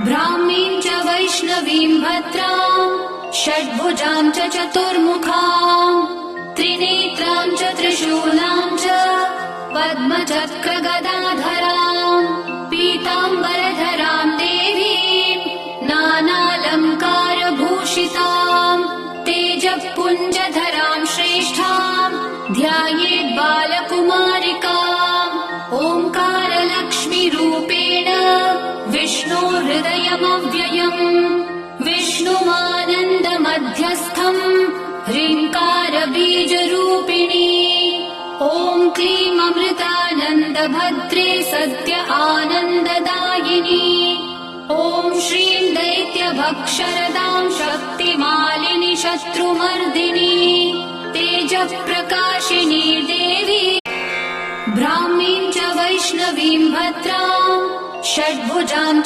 ब्राह्मीं च वैष्णवीं भद्रां षड्भुजां च चतुर्मुखां त्रिनेत्रां च त्रिशूलां च पद्मचक्रगदाधरां पीताम्बरधरां देवीं नानालङ्कारभूषितां तेजःपुञ्जधरां श्रेष्ठां ध्यायेत् बालकुमारिकाम् ओङ्कारलक्ष्मीरूपेण विष्णो हृदयमव्ययम् विष्णुमानन्दमध्यस्थम् ह्रीङ्कारबीजरूपिणी ॐ क्लीं अमृतानन्दभद्रे सद्य आनन्ददायिनी ॐ श्रीं दैत्यभक्षरदां शक्तिमालिनि शत्रुमर्दिनी तेजःप्रकाशिनी देवी ब्राह्मीं च वैष्णवीं भद्रां षड्भुजां च